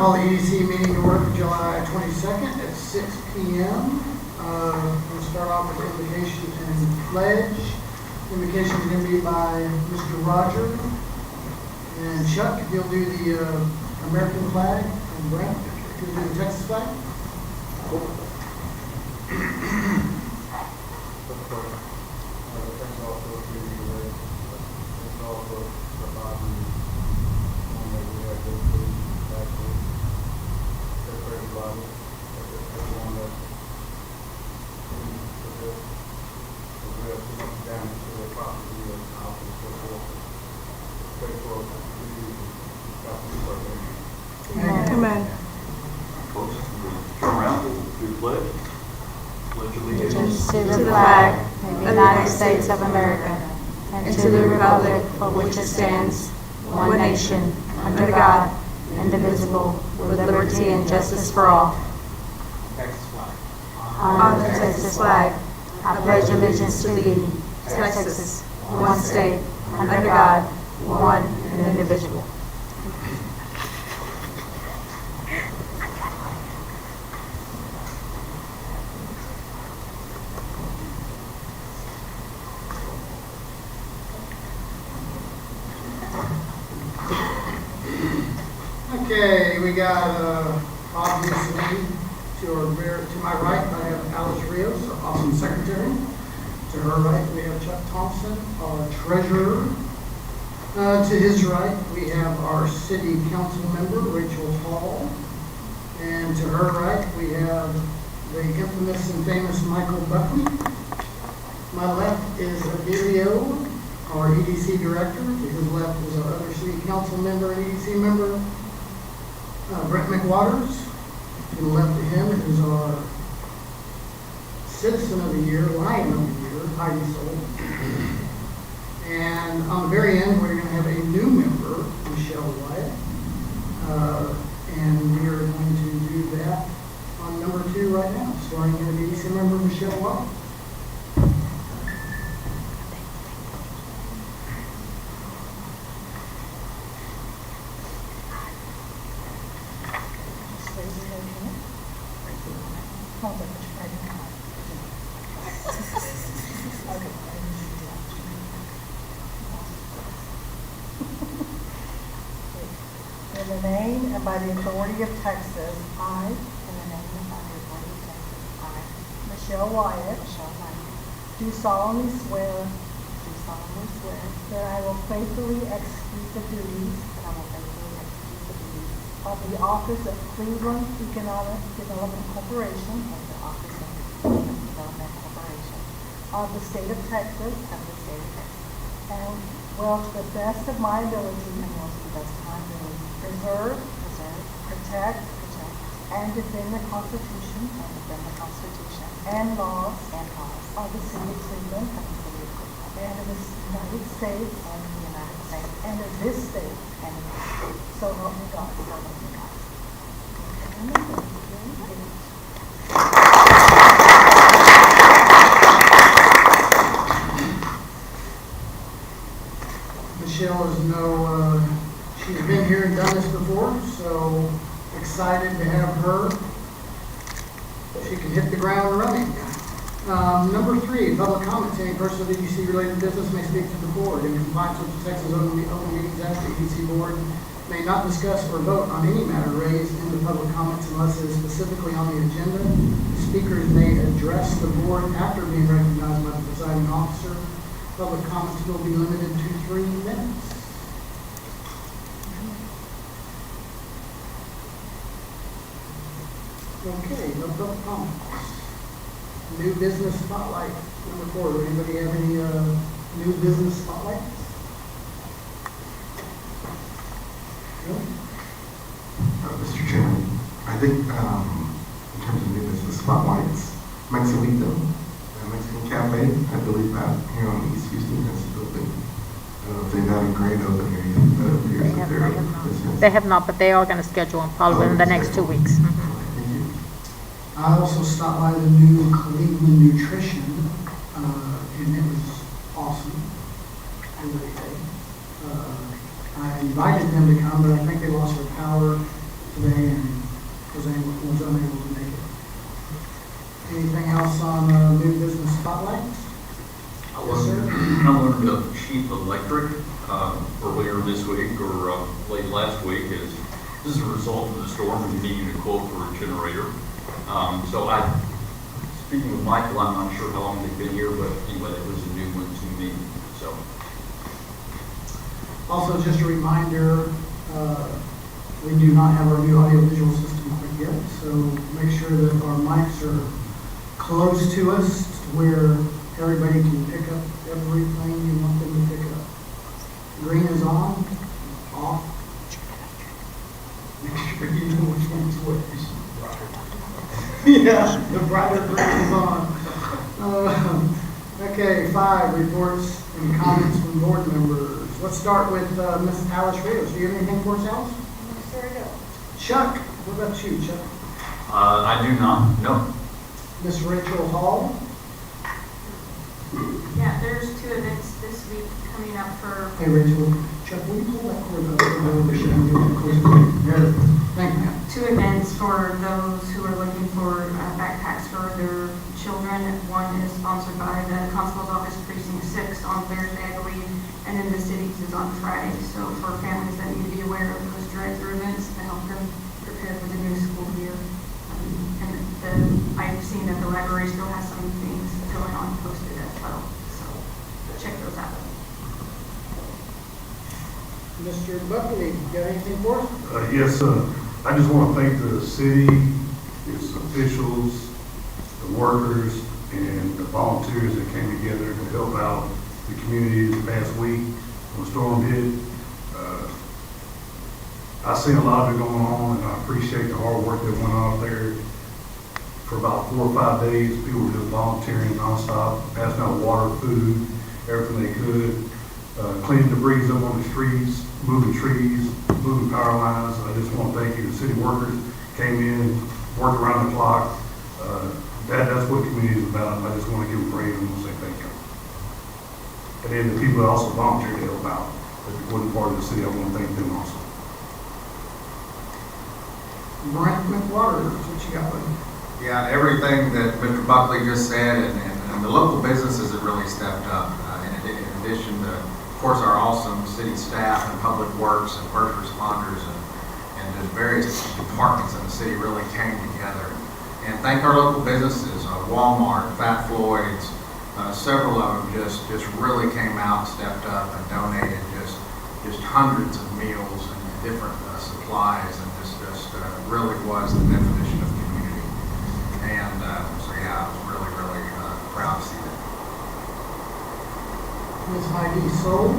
Call the EDC meeting to order for July 22nd at 6 p.m. We'll start off with invocation and pledge. Invocation is going to be by Mr. Roger. And Chuck, if you'll do the American flag, and Brent, if you'll do the Texas flag. Amen. Folks, turn around, we'll do the pledge. Pledge allegiance To the flag of the United States of America and to the republic for which it stands, one nation, under God, indivisible, with liberty and justice for all. Texas flag. On the Texas flag, I pledge allegiance to thee, Texas, one state, under God, one and indivisible. Okay, we got obviously to my right I have Alice Rios, our awesome secretary. To her right we have Chuck Thompson, our treasurer. To his right we have our city council member Rachel Hall, and to her right we have the infamous and famous Michael Buckley. My left is Emilio, our EDC director. To his left is our other city council member and EDC member, Brent McWaters. To the left of him is our Citizen of the Year, Lion of the Year, Heidi Soul. And on the very end, we're going to have a new member, Michelle Wyatt. And we are going to do that on number 2 right now, starting in the EDC member, Michelle Wyatt. In the name and by the authority of Texas, I, in the name and by the authority of Texas, I, Michelle Wyatt, do solemnly swear that I will faithfully execute the duties of the office of Cleveland Economic Development Corporation of the state of Texas, and will to the best of my ability preserve, protect, and defend the Constitution and laws of the city of Cleveland and of the United States and of this state. So help me God. Michelle is she's been here and done this before, so excited to have her. She can hit the ground running. Number 3, public comments. Any person with EDC related business may speak to the board. In compliance with the Texas Open Meetings Act, the EDC board may not discuss or vote on any matter raised in the public comments unless it is specifically on the agenda. Speakers may address the board after being recognized by the presiding officer. Public comments will be limited to 3 minutes. Okay, no public comments. New business spotlight, number 4. Does anybody have any new business spotlights? No? Mr. Chairman, I think in terms of new business spotlights, Mexicito, Mexican Cafe, I believe that here on East Houston has a building. I don't know if they've had a grand opening or anything, but it appears that they're business. They have not, but they are going to schedule them probably in the next 2 weeks. I also stopped by the new Cleveland Nutrition, and it was awesome. I invited them to come, but I think they lost their power, so today and was unable to make it. Anything else on new business spotlights? I learned of cheap electric earlier this week or late last week. This is a result of the storm and needing a quote for a generator. Speaking with Michael, I'm not sure how long they've been here, but anyway, it was a new one to me. So, also, just a reminder, we do not have our new audiovisual system quite yet, so make sure that our mics are close to us to where everybody can pick up everything you want them to pick up. Green is on, off. Make sure you know which one's which. Yeah, the brighter green is on. Okay, 5, reports and comments from board members. Let's start with Ms. Alice Rios. Do you have anything for us, Alice? Sure do. Chuck, what about you, Chuck? I do not, no. Miss Rachel Hall? Yeah, there's 2 events this week coming up for. Hey, Rachel. Chuck, will you pull that cord up? There. Thank you, ma'am. 2 events for those who are looking for backpacks for their children. One is sponsored by the Constable's Office Precinct 6 on Thursday, I believe, and then the city's is on Friday. So for families that need to be aware of those drive-through events to help them prepare for the new school year. I've seen that the library still has some things going on posted as well. So check those out. Mr. Buckley, you got anything for us? Yes, I just want to thank the city, its officials, the workers, and the volunteers that came together to help out the community this past week when the storm hit. I seen a lot of it going on, and I appreciate the hard work that went on out there. For about 4 or 5 days, people were just volunteering nonstop, passing out water, food, everything they could, cleaning debris up on the streets, moving trees, moving power lines. I just want to thank you. The city workers came in, worked around the clock. That's what community is about. I just want to give them praise and want to say thank you. And then the people that also volunteered to help out. If it wasn't part of the city, I want to thank them also. Brent McWaters, what you got, buddy? Yeah, everything that Mr. Buckley just said, and the local businesses have really stepped up. In addition to, of course, our awesome city staff and public works and first responders and just various departments in the city really came together. And thank our local businesses, Walmart, Fat Floyd's, several of them just really came out, stepped up, and donated just hundreds of meals and different supplies, and just really was the definition of community. And so yeah, I was really proud to see that. Ms. Heidi Souls?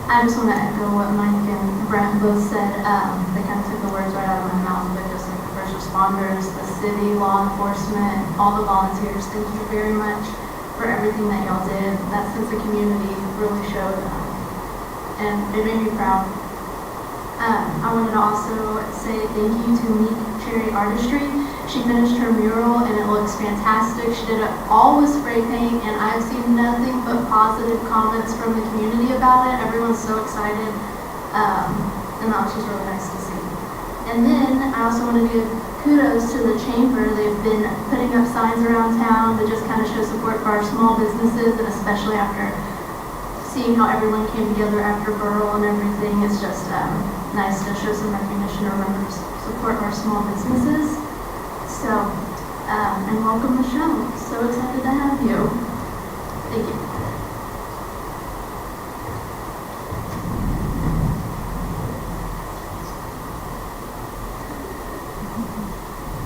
I just want to echo what Mike and Brent both said. They kind of took the words right out of my mouth, but just like the first responders, the city, law enforcement, all the volunteers, thank you very much for everything that y'all did. That sense of community really showed, and it made me proud. I wanted to also say thank you to Meek Cherry Artistry. She finished her mural and it looks fantastic. She did it all with spray paint, and I've seen nothing but positive comments from the community about it. Everyone's so excited, and that was just really nice to see. And then I also want to give kudos to the chamber. They've been putting up signs around town to just kind of show support for our small businesses, and especially after seeing how everyone came together after Burl and everything. It's just nice to show some recognition or remember to support our small businesses. So, and welcome Michelle. So excited to have you. Thank you.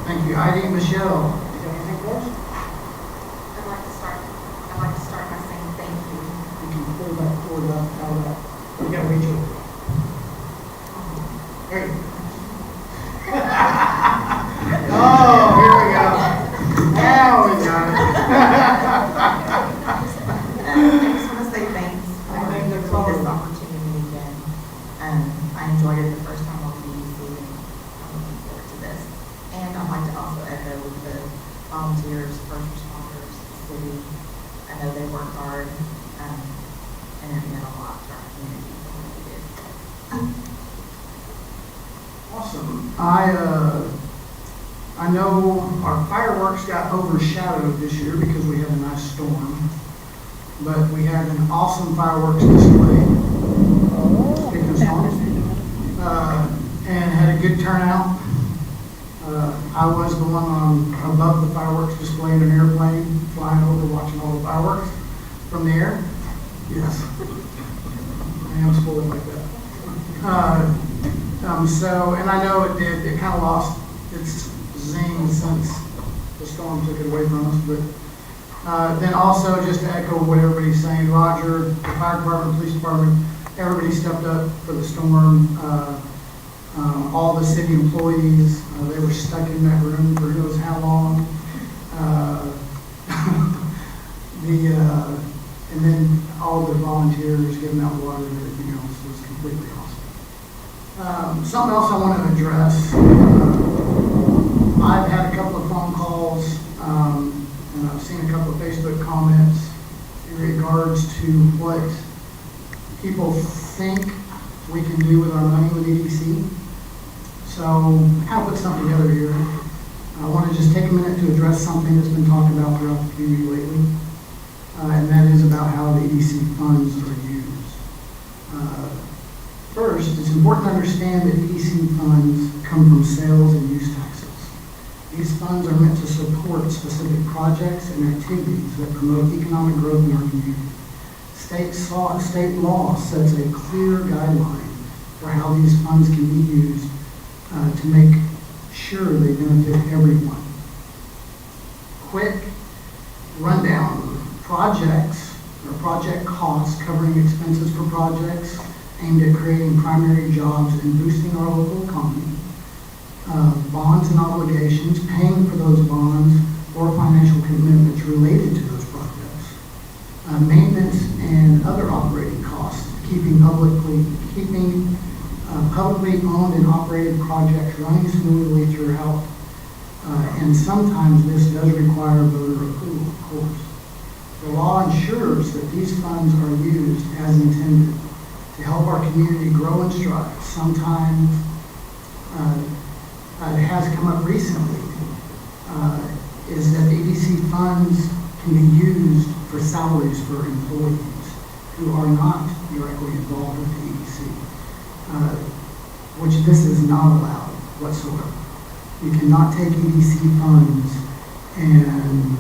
Thank you. Heidi and Michelle, you got anything for us? I'd like to start by saying thank you. You can pull that cord up out of that. We got Rachel. There you go. Oh, here we go. Now we got it. I just want to say thanks for giving me this opportunity again. I enjoyed it the first time on the EDC, and I'm looking forward to this. And I'd like to also echo the volunteers, first responders, the city. I know they work hard, and it meant a lot to our community for what we did. Awesome. Awesome. I know our fireworks got overshadowed this year because we had a nice storm, but we had an awesome fireworks display. Speaking of storms, and had a good turnout. I was the one on above the fireworks display in an airplane, flying over, watching all the fireworks from the air. Yes, I am spoiled like that. And I know it kind of lost its zing since the storm took it away from us, but then also just to echo what everybody's saying, Roger, the fire department, police department, everybody stepped up for the storm. All the city employees, they were stuck in that room for who knows how long. And then all the volunteers giving out water and everything else was completely awesome. Something else I want to address. I've had a couple of phone calls, and I've seen a couple of Facebook comments in regards to what people think we can do with our money with EDC. So I kind of put something together here. I want to just take a minute to address something that's been talked about throughout the community lately, and that is about how the EDC funds are used. First, it's important to understand that EDC funds come from sales and use taxes. These funds are meant to support specific projects and activities that promote economic growth in our community. State law sets a clear guideline for how these funds can be used to make sure they benefit everyone. Quick rundown: projects or project costs covering expenses for projects aimed at creating primary jobs and boosting our local economy. Bonds and obligations, paying for those bonds or financial commitments related to those projects. Maintenance and other operating costs, keeping publicly owned and operated projects running smoothly throughout, and sometimes this does require voter approval, of course. The law ensures that these funds are used as intended to help our community grow and strive. Sometimes it has come up recently, is that the EDC funds can be used for salaries for employees who are not directly involved with the EDC. Which this is not allowed whatsoever. You cannot take EDC funds and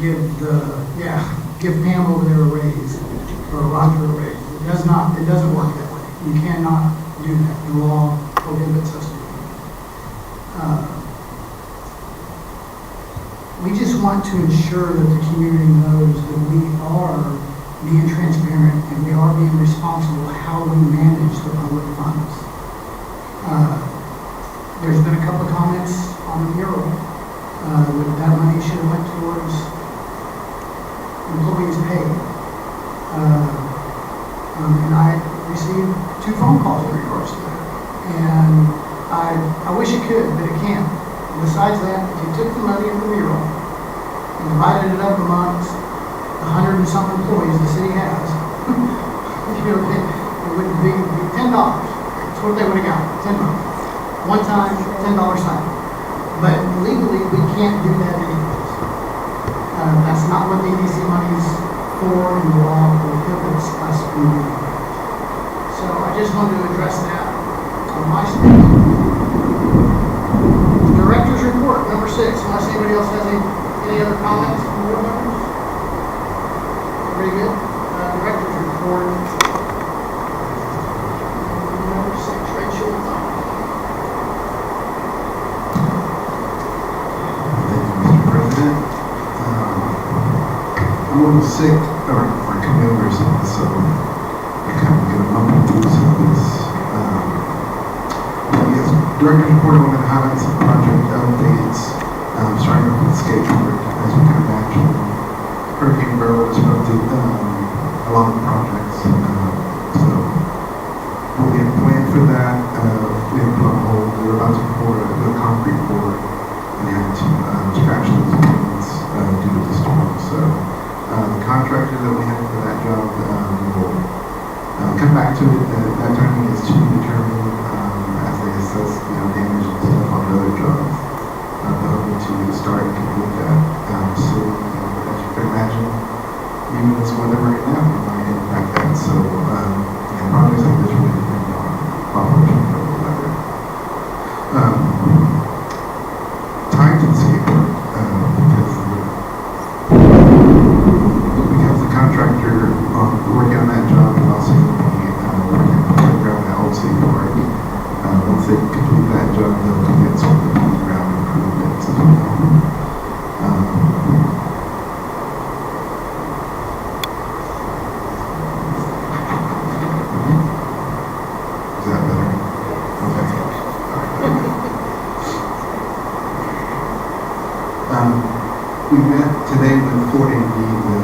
give Pam over there a raise or Roger a raise. It doesn't work that way. You cannot do that. The law prohibits us to do that. We just want to ensure that the community knows that we are being transparent and we are being responsible how we manage the public funds. There's been a couple of comments on the mural that money should have went towards employees paid. And I received 2 phone calls in regards to that. And I wish it could, but it can't. Besides that, if you took the money in the mural and divided it up amongst 100 and some employees the city has, it would be $10. That's what they would have got, $10. One time, $10 sign. But legally, we can't do that anyways. That's not what the EDC money is for, and the law prohibits us from doing that. So I just wanted to address that on my screen. Director's report, number 6, unless anybody else has any other comments from board members? Pretty good. Director's report. Number 6, Rachel. I'm a little sick, or members of this, so I kind of get a mumble through some of this. Yes, Director's report, I want to highlight some project updates, starting off with Skateboard. As you can imagine, Hurricane Beryl disrupted a lot of projects, so we had planned for that. We had put on hold. We were about to do a concrete pour, and had to scratch those payments due to the storm. So the contractor that we had for that job will come back to it. That timing is to be determined as they assess, damage and stuff on other jobs. I'm hoping to start and complete that soon. And as you can imagine, even this weather right now, we might impact that. So, projects like this really depend on cooperation from the weather. Tied to the skateboard, because the contractor working on that job is also going to be working on the playground at Old City Park. Once they complete that job, they'll commit some of the playground improvements as well. Is that better? Okay. We met today with 4AD, the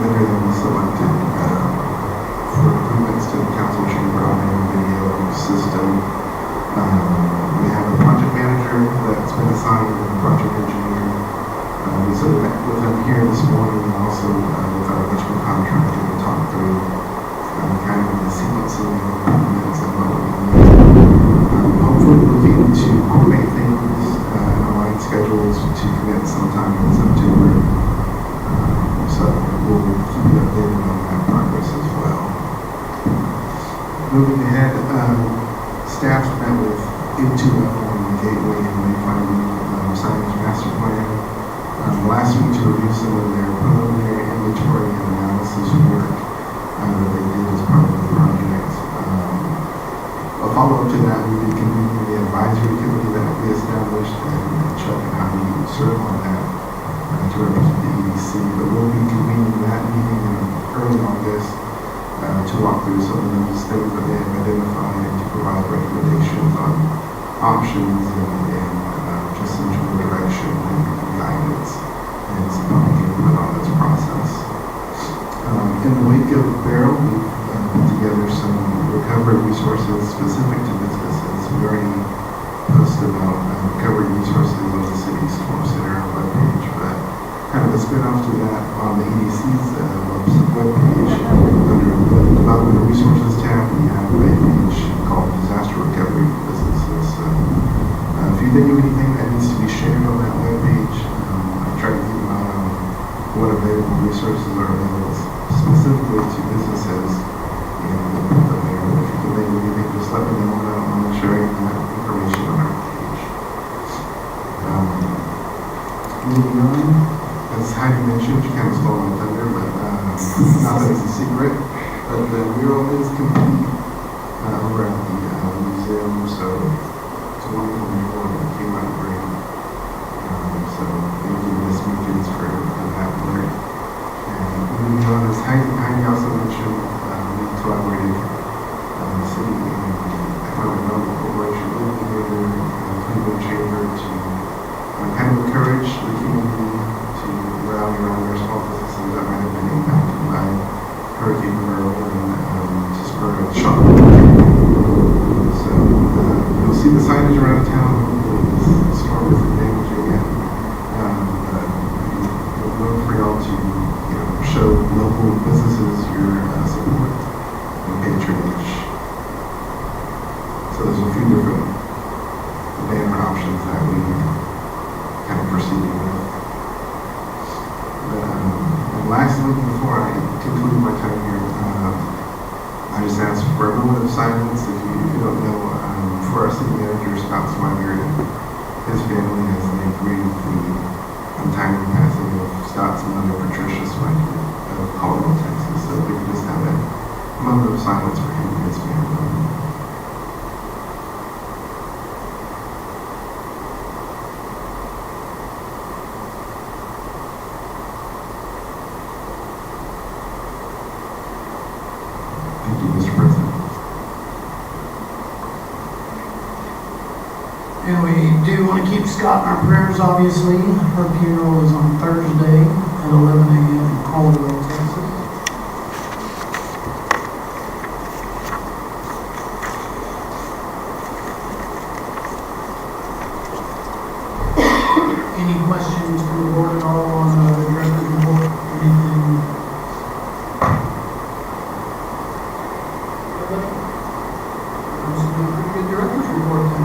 vendor that we selected for improvements to the council chamber audio video system. We have a project manager that's been assigned and a project engineer. We met with them here this morning and also with our electrical contractor to talk through kind of the sequencing of improvements and what we need. Hopefully looking to coordinate things and align schedules to commit sometime in September. So we'll keep you updated on that progress as well. Moving ahead, staff met with Intuit on the Gateway and Wayfinding signage master plan last week to review some of their preliminary inventory and analysis work that they did as part of the project. A follow-up to that would be convening the advisory committee that we established and Chuck and how you serve on that to represent the EDC. But we'll be convening that meeting in early August to walk through some of those things that they have identified and to provide recommendations on options and just some general direction and guidance and some public input on this process. In the wake of Barrel, we've put together some recovery resources specific to businesses. We already posted about recovery resources on the city's Storm Center webpage, but kind of a spin-off to that on the EDC's webpage under the Development Resources tab, we have a page called Disaster Recovery for Businesses. So if you think of anything that needs to be shared on that webpage, I try to keep an eye on what available resources are available specifically to businesses and we'll put them there. But if you can think of anything, just let me know and I'll share that information on our page. Moving on, as Heidi mentioned, she kind of stole my thunder, but not that it's a secret, but the mural is complete over at the museum, so it's a wonderful mural and it came out great. So thank you, Ms. Meekins, for that work. And moving on, as Heidi also mentioned, we collaborated the city and the Economic Development Corporation with the Greater Cleveland Chamber to kind of encourage the community to rally around their small businesses that might have been impacted by Hurricane Beryl and to spur a shop. So you'll see the signage around town. The storm isn't damaging it. But we'll look for y'all to show local businesses your support and patronage. So there's a few different banner options that we kind of proceeding with. And lastly, before I conclude my time here, I just ask for a moment of silence. If you don't know, for our city manager, Scott Swiger, and his family, as they grieve the untimely passing of Scott's mother, Patricia Swiger, of Colorado, Texas. So if we could just have a moment of silence for him and his family. Thank you, Mr. President. And we do want to keep Scott in our prayers, obviously. Her funeral is on Thursday at 11 a.m. in Colorado, Texas. Any questions from the board at all on the director's report? Anything? Everybody? That was a pretty good director's report then.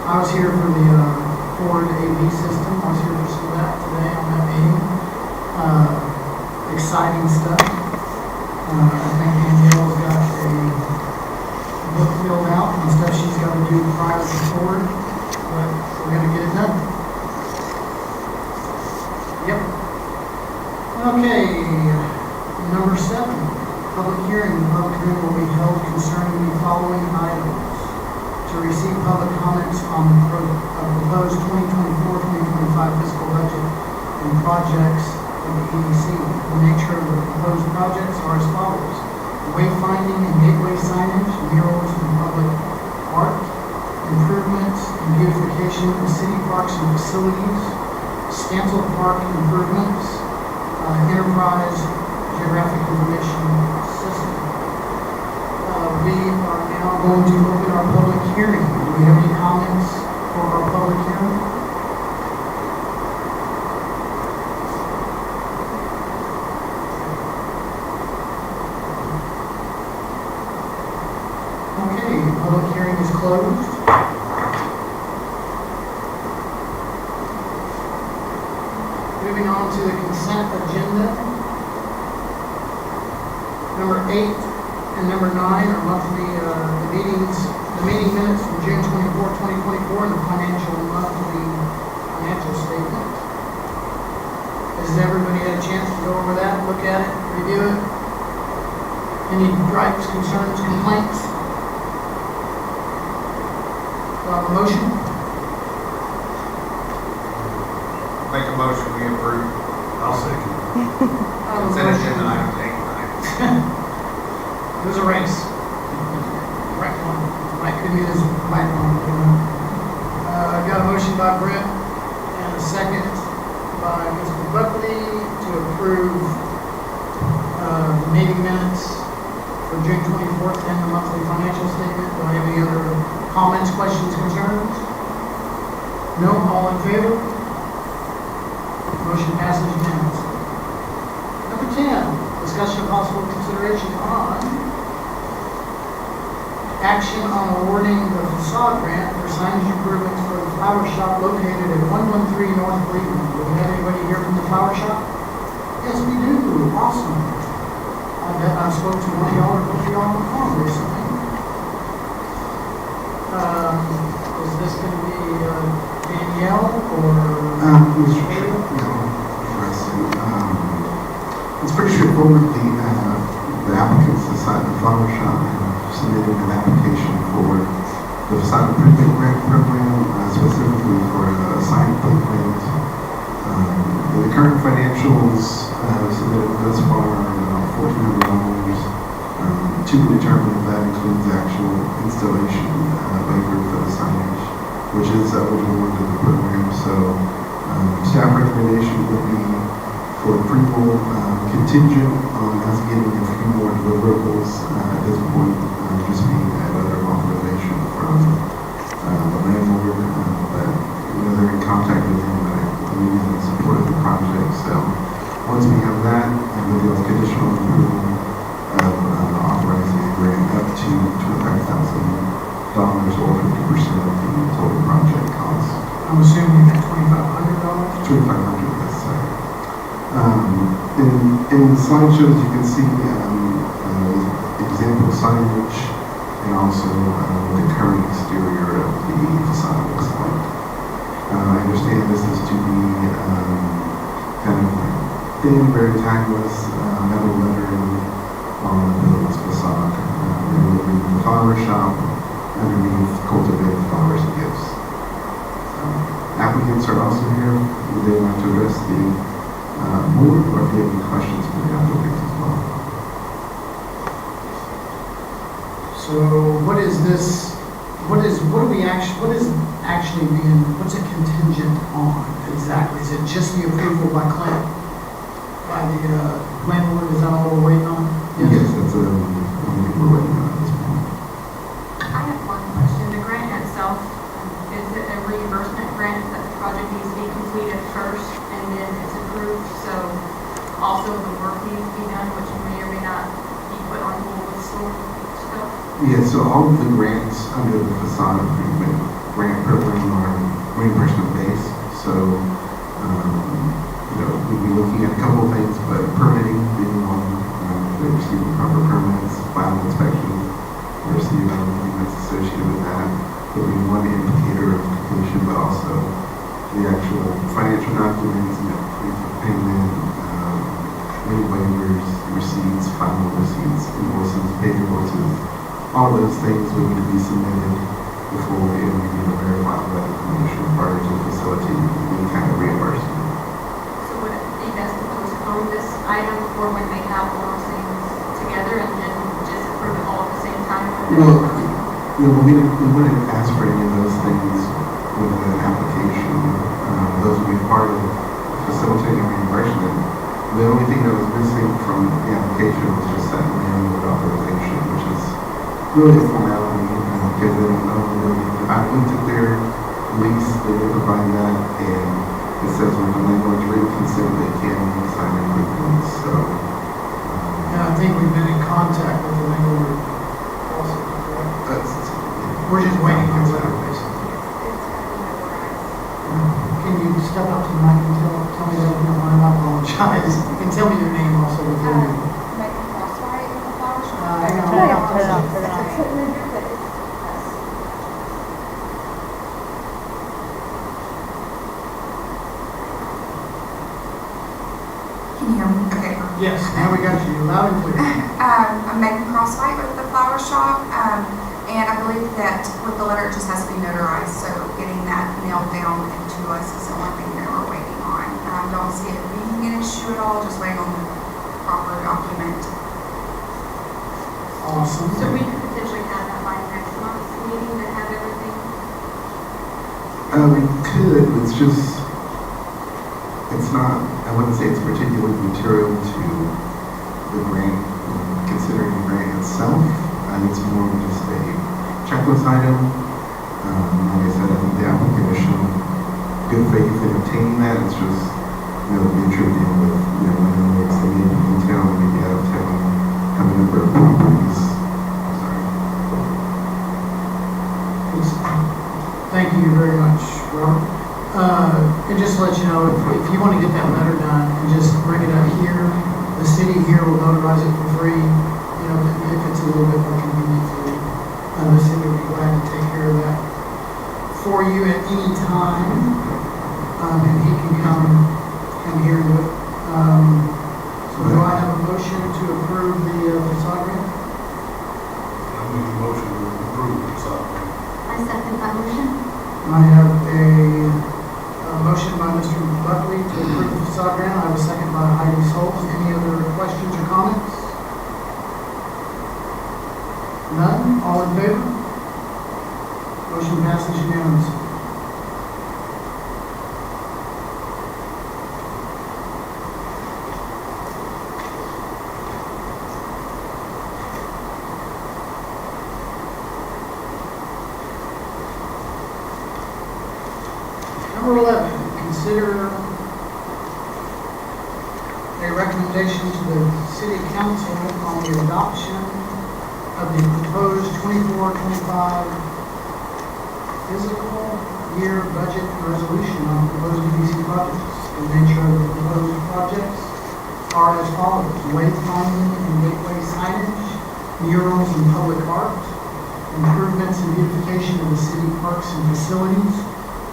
I was here for the Ford AV system. I was here for some of that today on that meeting. Exciting stuff. I think Angela's got a book filled out and stuff she's got to do prior to Ford, but we're going to get it done. Yep. Okay, number 7, public hearing. The public hearing will be held concerning the following items. To receive public comments on the proposed 2024-2025 fiscal budget and projects of the EDC. The nature of the proposed projects are as follows: wayfinding and gateway signage, murals and public art, improvements and beautification of city parks and facilities, Stansel Park improvements, enterprise geographic information system. We are now going to open our public hearing. Do we have any comments for our public hearing? Okay, public hearing is closed. Moving on to the consent agenda. Number 8 and number 9 are monthly the meeting minutes from June 24, 2024, and the monthly financial statement. Has everybody had a chance to go over that, look at it, review it? Any gripes, concerns, complaints? Do I have a motion? Make a motion, we approve. I'll second. Consent agenda items 8 and 9. It was a race. Right one. Right couldn't get his right one. Got a motion by Brent and a second by Mr. Buckley to approve the meeting minutes for June 24th and the monthly financial statement. Do I have any other comments, questions, concerns? No? All in favor? Motion passes unanimously. Number 10, discussion of possible consideration on action on awarding the facade grant for signage improvements for the flower shop located at 113 North Cleveland. Do we have anybody here from the flower shop? Yes, we do. Awesome. I bet I spoke to one of y'all or both of y'all on the phone recently. Is this going to be Danielle or Mr. Chair, interesting. It's pretty straightforward. The applicants inside the flower shop have submitted an application for the facade improvement grant program, specifically for a sign plate grant. The current financials submitted thus far are about $1,400. To be determined if that includes actual installation labor for the signage, which is eligible under the program. So staff recommendation would be for approval contingent on us getting a few more deliverables at this point, just being that other authorization from the landlord that they're in contact with him, but I believe he's in support of the project. So once we have that, and with the conditional approval of authorizing a grant up to $25,000 or 50% of the total project cost. I'm assuming that $2,500? $2,500, yes, sir. In the slideshows, you can see example signage and also what the current exterior of the facade looks like. I understand this is to be kind of thin, very timeless metal lettering on the building's facade. They will be the flower shop underneath cultivated flowers and gifts. Applicants are also here. Would they like to address the board, or if you have any questions for the applicants as well? So what is this, what is actually being, what's it contingent on exactly? Is it just the approval by Clint, by the landlord? Is that all we're waiting on? Yes, that's the only thing we're waiting on at this point. I have one question. The grant itself, is it a reimbursement grant that the project needs to be completed first and then it's approved? So also the work needs to be done, which may or may not be put on hold with store stuff? Yeah, so all of the grants under the facade improvement grant program or reimbursement base. So, we'd be looking at a couple of things, but permitting being one, they receive the proper permits, final inspections, receive everything that's associated with that. There'll be one indicator of completion, but also the actual financial documents, proof of payment, any waivers, receipts, final receipts, invoices, paid invoices, all those things will need to be submitted before we even verify that information prior to facilitating any kind of reimbursement. So would it be best to postpone this item for when they have all those things together and then just approve it all at the same time? Well, we wouldn't ask for any of those things within an application. Those would be part of facilitating reimbursement. The only thing that was missing from the application was just that landlord authorization, which is really a formality, because they don't know really. I looked at their lease, they did provide that, and it says when the landlord's written consent, they can make sign improvements, so. And I think we've been in contact with the landlord also, correct? We're just waiting on that, basically. Can you step up to the mic and tell me that if you don't mind? I apologize. You can tell me your name also with your name. Megan Crosswhite with the flower shop. I know. Put it on, put it on, put it on. It's sitting in your face. Can you hear me? Okay. Yes, now we got you loud and clear. I'm Megan Crosswhite with the flower shop, and I believe that with the letter, it just has to be notarized, so getting that nailed down and to us is the only thing that we're waiting on. Don't see it being an issue at all, just waiting on the proper document. Awesome. So we could potentially have that by next month's meeting to have everything? We could, it's not, I wouldn't say it's particularly material to the grant, considering the grant itself. It's more of just a checklist item. Like I said, I think the applicant has shown good faith in obtaining that. It's just, the nature of dealing with, landlords, they may be in town, they may be out of town, have a number of properties. Sorry. Thank you very much, Robert. And just to let you know, if you want to get that letter done and just bring it up here, the city here will notarize it for free, if it's a little bit more convenient for you. The city will be glad to take care of that for you at any time, and he can come here and do it. So do I have a motion to approve the facade grant? I make a motion to approve the facade grant. I second that motion. I have a motion by Mr. Buckley to approve the facade grant. I have a second by Heidi Solz. Any other questions or comments? None? All in favor? Motion passes unanimously. Number 11, consider a recommendation to the City Council on the adoption of the proposed 24-25 fiscal year budget resolution on proposed EDC projects. The nature of the proposed projects are as follows: wayfinding and gateway signage, murals and public art, improvements and beautification of the city parks and facilities,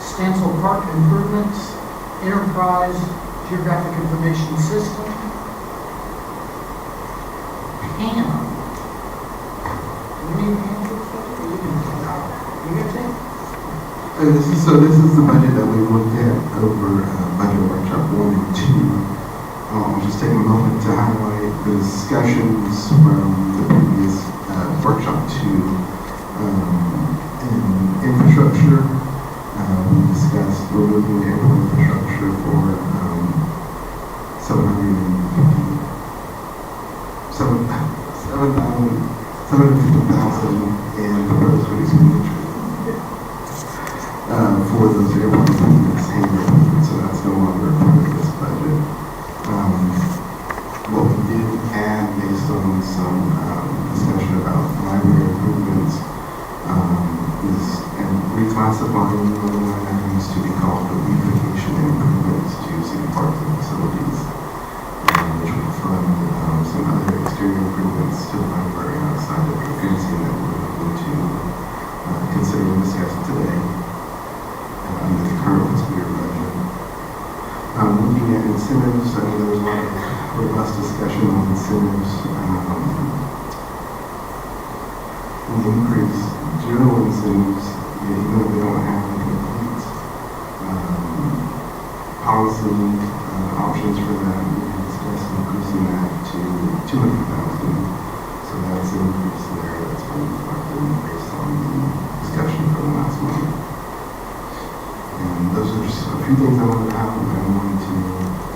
Stansel Park improvements, enterprise geographic information system, PAM. This is the budget that we looked at over budget workshop 1 and 2. I'll just take a moment to highlight the discussions from the previous workshop 2 in infrastructure. We discussed removing the airport infrastructure for $750,000 in proposed expenditure for those airport improvements, so that's no longer a part of this budget. What we did add, based on some discussion about library improvements, is, and reclassifying other line items to be called for beautification and improvements to city parks and facilities, which would fund some other exterior improvements to the library outside of the fencing that we're looking to consider and discuss today under the current fiscal year budget. Looking at incentives, I know there was a lot of robust discussion on incentives. The increase, general incentives, even though we don't have a complete policy options for that, we can discuss increasing that to 200,000. So that's an increase there that's been reflected based on the discussion from the last month. And those are just a few things I wanted to have, and I wanted to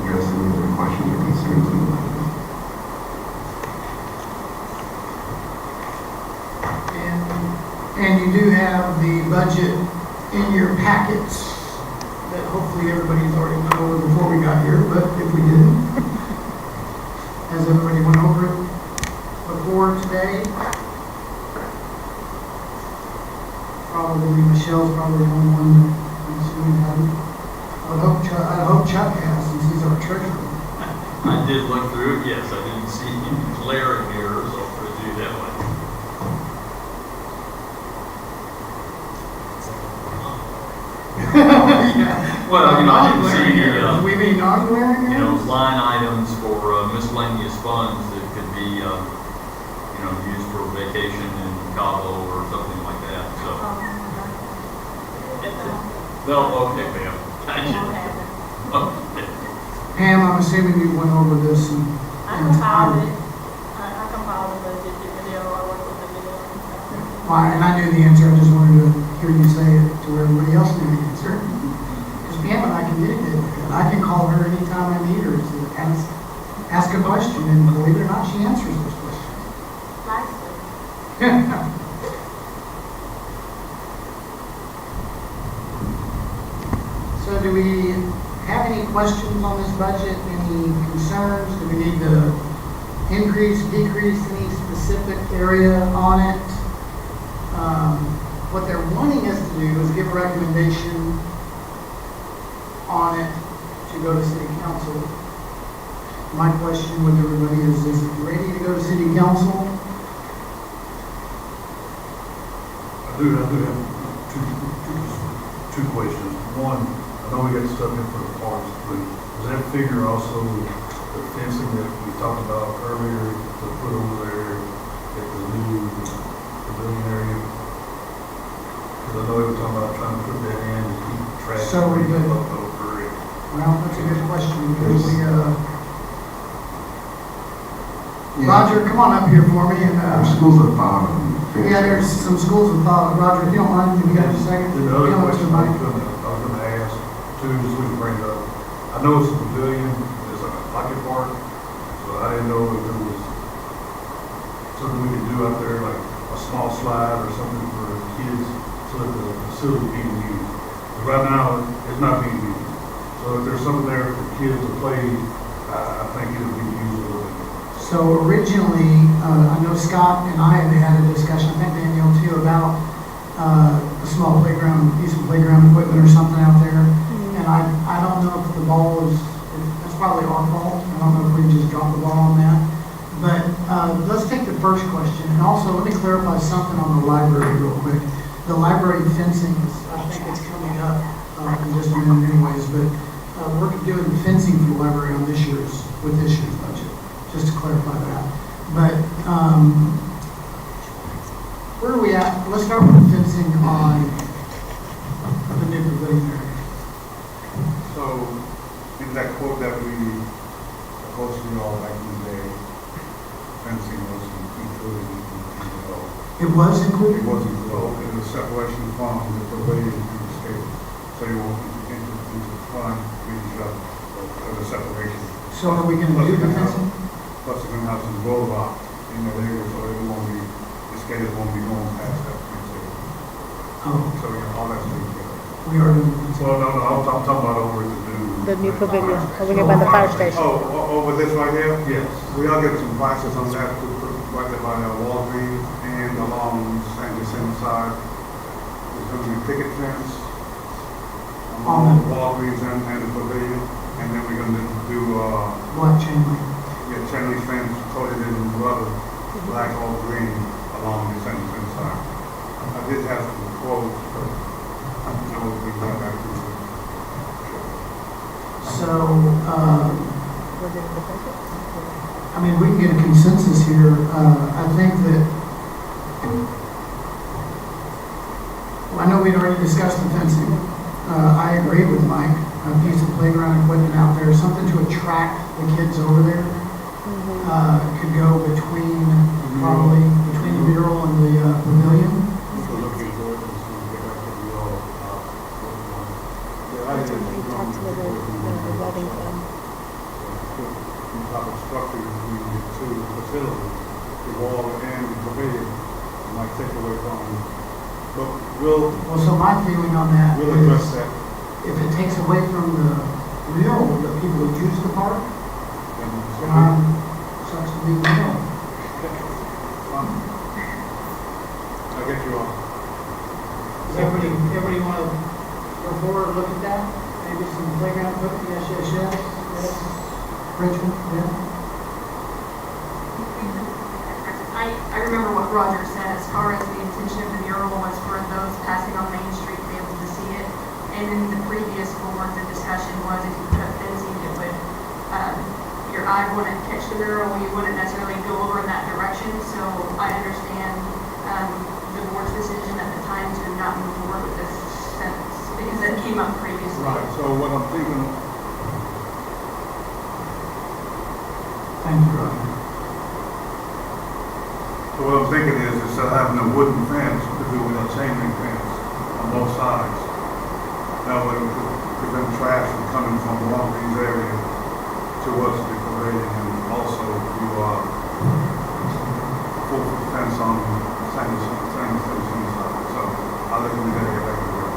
address any other questions or concerns in the budget. And you do have the budget in your packets that hopefully everybody's already gone over before we got here, but if we didn't, has everybody went over it before today? Probably Michelle's probably the only one that I'm assuming hadn't. I hope Chuck has, since he's our treasurer. I did look through it, yes, I didn't see any glaring errors, I'll put it to you that way. Yeah. Well, I didn't see any, We mean non-glaring errors? line items for miscellaneous funds that could be, used for vacation in Cabo or something like that, so. No, okay, ma'am. Okay. Pam, I'm assuming you went over this and. I compiled it. I compiled the budget, the video, I worked with the video. Why, and I knew the answer, I just wanted to hear you say it to where everybody else knew the answer. Because Pam and I communicate with her. I can call her anytime I need her to ask a question, and believe it or not, she answers those questions. Nicely. So do we have any questions on this budget, any concerns? Do we need to increase, decrease any specific area on it? What they're wanting us to do is give a recommendation on it to go to city council. My question with everybody is it ready to go to city council? I do have two questions. One, I know we got stuff in for the parks, but does that figure also the fencing that we talked about earlier to put over there at the new pavilion area? Because I know they were talking about trying to put that in to keep track So of we the could- over it. Well, that's a good question, because Roger, come on up here for me, and, Schools of thought. yeah, there's some schools of thought. Roger, if you don't mind, we got a second? Then the other Come up to question the I mic. was gonna ask, too, is we can bring it up. I know it's a pavilion, it's like a pocket park, so I didn't know if there was something we could do out there, like a small slide or something for kids, so that the facility being used. But right now, it's not being used. So if there's something there for kids to play, I think it would be used a little bit. So originally, I know Scott and I had had a discussion, I think Danielle too, about a small playground, piece of playground equipment or something out there. And I don't know if the ball is, that's probably our fault. I don't know if we can just drop the ball on that. But let's take the first question. And also, let me clarify something on the library real quick. The library fencing is, I think it's coming up in just a minute anyways, but we're doing the fencing for the library on with this year's budget, just to clarify that. But where are we at? Let's start with the fencing on the new pavilion area. So, in that quote that we posted all back in the day, fencing was included in the vote. It was included? It was included in the separation from the pavilion and the stable. So you won't into the front, the separation. So are we going to do the fencing? Plus we're going to have some roll rock in the area, so it won't be, the skaters won't be going past that fencing. Oh, So all that's being done. we are doing the fencing. Well, no, I'm talking about over at The new pavilion, over here by the fire station. Over this right here? Yes. We are getting some prices on that to put right there by Walgreens and along San Jacinto side. It's There's gonna be a picket fence along the Walgreens and the pavilion, and then we're gonna do, What chain link? chain link fence coated in rubber, black or green along the center fence side. I did have some quotes, but I will be right back to you. So, I mean, we can get a consensus here. I think that, well, I know we'd already discussed the fencing. I agree with Mike. A piece of playground equipment out there, something to attract the kids over there. Could go between, probably, between the mural and the pavilion. So looking forward to see what we all, working on. Yeah, I did. Some type of structure between the two facilities, the wall and the pavilion, might take away from, but Well, so my feeling on that we'll address is, that. if it takes away from the mural, the people who use the park, And sucks to be the mural. I'll get you on. Does everybody want to go forward and look at that? Maybe some playground equipment, yes. Richmond, yeah. I remember what Roger said as far as the intention of the mural was for those passing on Main Street to be able to see it. And in the previous board, the discussion was if you put up fencing, it would, your eye wouldn't catch the mural, you wouldn't necessarily go over in that direction. So I understand the board's decision at the time to not move forward with this fence because it came up previously. Right, so what I'm thinking, Thank you, Roger. so what I'm thinking is instead of having a wooden fence, to do with a chain link fence on both sides. That way we could prevent trash from coming from the Walgreens area towards the pavilion, and also do full fence on the same side. So I'll let you get back to work.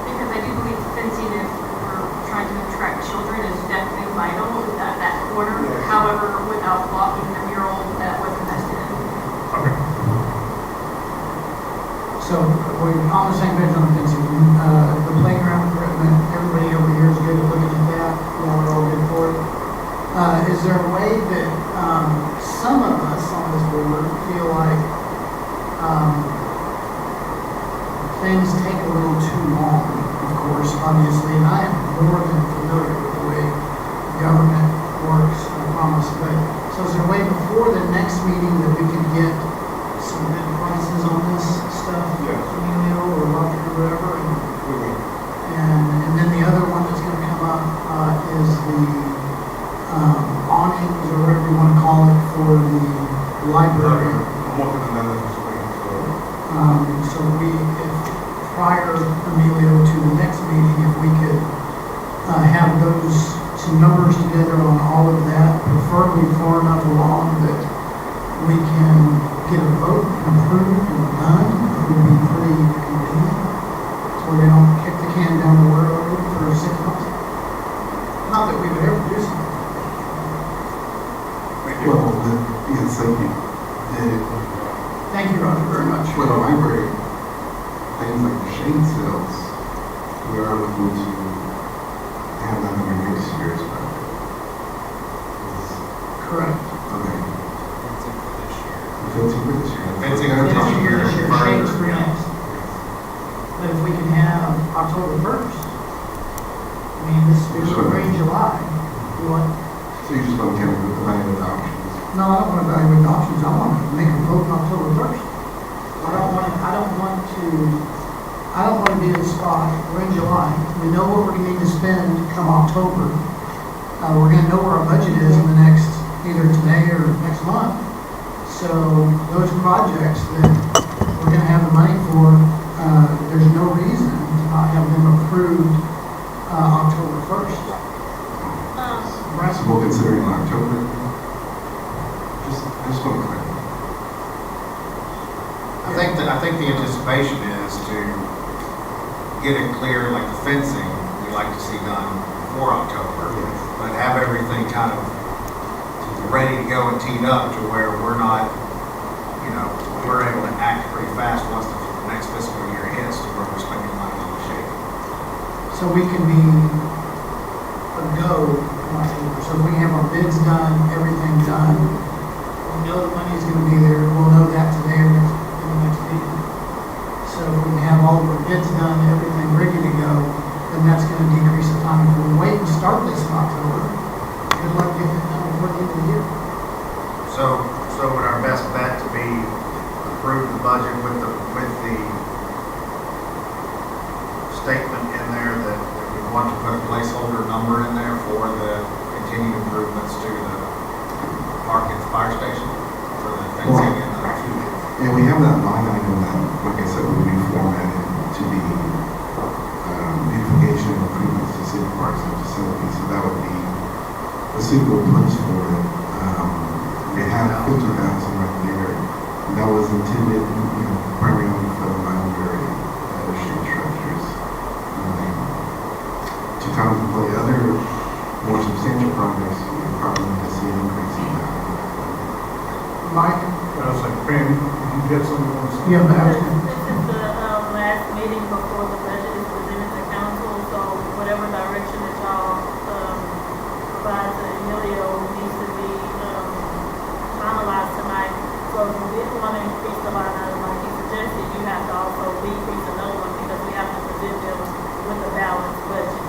Because I do believe fencing, if we're trying to attract children, is definitely vital with that corner. Yes. However, without blocking the mural that was invested in. Okay. So we're on the same page on the fencing. The playground equipment, everybody over here is good at looking at that. Yeah, we're all good for it. Is there a way that some of us on this board feel like things take a little too long, of course, obviously, and I am more than familiar with the way government works, I promise, but, so is there a way before the next meeting that we can get some good prices on this stuff? Yes. Emilio or Roger or whatever, We will. and then the other one that's gonna come up, is the, awnings, or whatever you wanna call it, for the library. I'm working on that this week, so. So if prior, Emilio, to the next meeting, if we could have some numbers together on all of that, preferably far enough along that we can get a vote approved and done, it would be pretty convenient. So we don't kick the can down the road for 6 months. Not that we would ever do something. Well, yes, thank you. Thank you, Roger, very much. For the library, things like the shade sales, we are looking to have that in our next year's budget. Correct. Okay. Fencing for this year. Fencing for this year. Fencing Okay. for this year. Shades for next. But if we can have October 1st, I mean, this is Sure. in July, you want, So you just want to kind of evaluate the options? no, I don't want to evaluate the options, I want to make a vote on October 1st. I don't want to be in the spot, we're in July, we know what we're going to need to spend come October. We're going to know where our budget is in the next, either today or next month. So those projects that we're going to have the money for, there's no reason to not have them approved October 1st. So we'll consider it in October. I just want to clarify. I think the anticipation is to get it clear, like the fencing, we'd like to see done before October. Yes. But have everything kind of ready to go and teed up to where we're not, we're able to act pretty fast once the next fiscal year hits to where we're spending money on the shape. So we can be a go in October. So if we have our bids done, everything done, we know the money's gonna be there, we'll know that today or next, in the next meeting. So if we have all of our bids done, everything ready to go, then that's gonna decrease the time. If we wait and start this in October, good luck getting it done before the end of the year. So would our best bet to be approve the budget with the statement in there that we want to put a placeholder number in there for the continued improvements to the park at the fire station for the fencing and the future? And we have that line item that, like I said, will be formatted to be beautification and improvements to city parks and facilities. So that would be a suitable place for it. We have 50,000 right there. And that was intended, primarily for the library street structures. To contemplate other more substantial progress, we probably need to see an increase in that. Mike? I was like, Randy, you get something else? Yeah, but I was This is the last meeting before the budget is presented to council, so whatever direction that y'all provide to Emilio needs to be finalized tonight. So if you didn't want to increase the line item like he suggested, you have to also decrease another one because we have to present them with a balanced budget.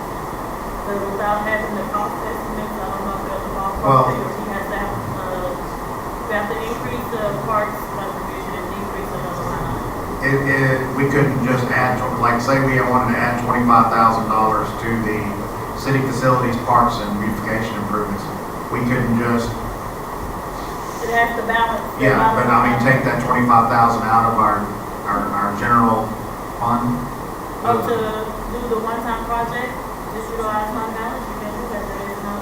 But without having the cost estimates, I don't know if there's a ballpark figure he has to have, we have to increase the parks contribution and decrease another line item. We couldn't just add, like say we wanted to add $25,000 to the city facilities, parks and beautification improvements. We couldn't just, It has to balance. yeah, but I mean, take that 25,000 out of our general fund. Or to do the one-time project, just utilize fund balance, you can do that, there is no.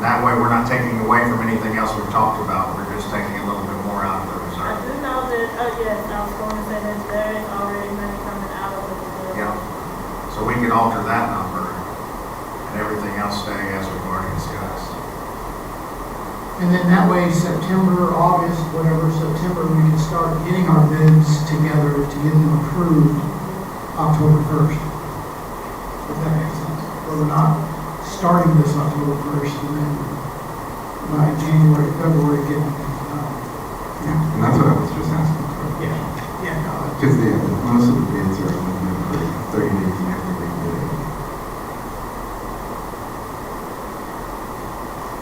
That way we're not taking away from anything else we've talked about. We're just taking a little bit more out of the I reserve. do know that, yes, I was going to say that there is already money coming out of the reserve. Yeah. So we could alter that number and everything else stay as we've already discussed. And then that way, September, August, whatever, September, we can start getting our bids together to get them approved October 1st. If that makes sense. Or we're not starting this October 1st and then by January, February, getting things done. Yeah, and that's what I was just asking for. Yeah, no, Because most of the bids are looking for 30 days after they bid.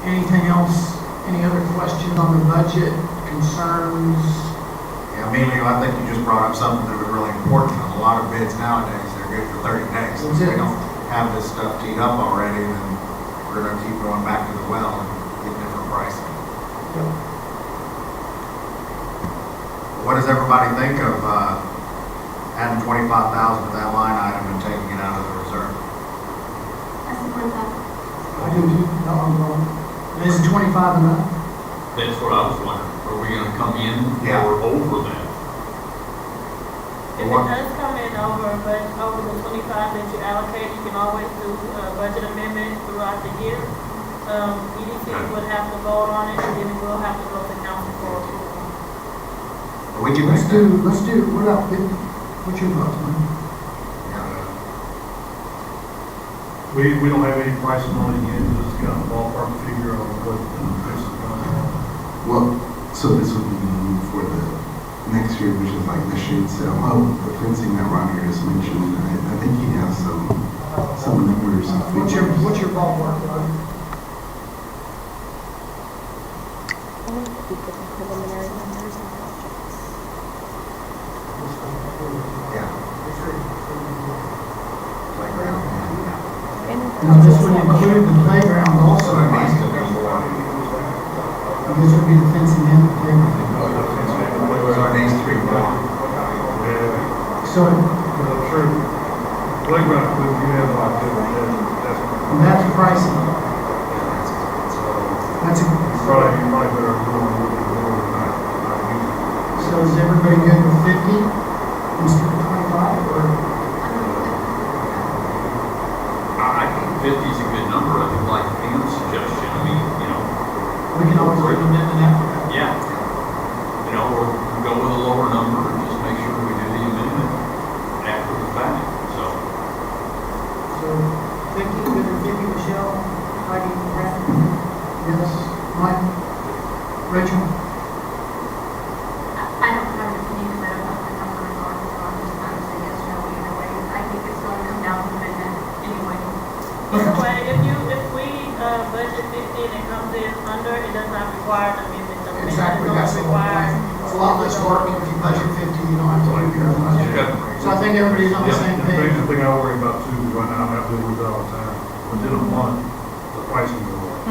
anything else? Any other questions on the budget, concerns? Yeah, Emilio, I think you just brought up something that was really important. On a lot of bids nowadays, they're good for 30 days. If we don't have this stuff teed up already, then we're gonna keep going back to the well and get different pricing. Yep. What does everybody think of, adding 25,000 to that line item and taking it out of the reserve? I support that. I do too. No, I'm wrong. Is it 25 enough? That's what I was wondering. Are we gonna come in Yeah. or over that? If it does come in over, but over the 25 that you allocate, you can always do a budget amendment throughout the year. EDC would have to vote on it, and then it will have to go to council for approval. We can Let's make that. do, what up, what's your thoughts, man? We don't have any pricing on it yet, just got a ballpark figure on what this is going to cost. Well, so this would be for the next year, which is like the shade sale. Oh, the fencing that Roger just mentioned. I think he has some numbers and figures. What's your ballpark, Rod? Now, this would include the playground also, So it right? needs to be more. This would be the fencing and the playground. So it needs to be more. So, But I'm sure playground, you have like that's that's pricey. That's a, you probably better go a little bit more than that. so is everybody good with 50 instead of 25, or? I think 50 is a good number. I think like Pam's suggestion. I mean, We can always do an amendment after that. yeah. Or go with a lower number and just make sure we do the amendment after the fact. Yes. Mike? Rachel? I don't have an opinion because I don't know the number regarding, so I'm just going to say yes, no, either way. I think it's going to come down to the amendment anyway. Either way, if we budget 50 and it comes in under, it does not require an amendment. The amendment Exactly, don't that's the whole require- point. It's a lot less work if you budget 50, you don't have to do your own budget. So I think everybody's on the same page. The thing I worry about too, is right now, I deal with it all the time, within a month, the pricing will go up. I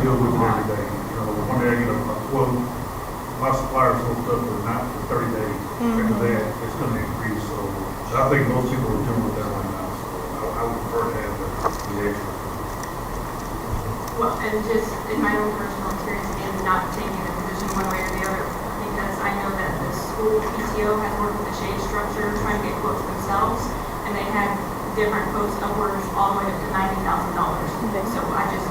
deal with it every day, you know, one day I get a quote, my supplier's hooked up for 30 days, after that, it's gonna increase, so I think most people are dealing with that right now, so I would prefer to have the extra. Well, and just in my own personal experience, again, not taking a position one way or the other, because I know that the school PTO has worked with the shade structure, trying to get quotes themselves, and they had different quotes upwards all the way up to $90,000. So I just,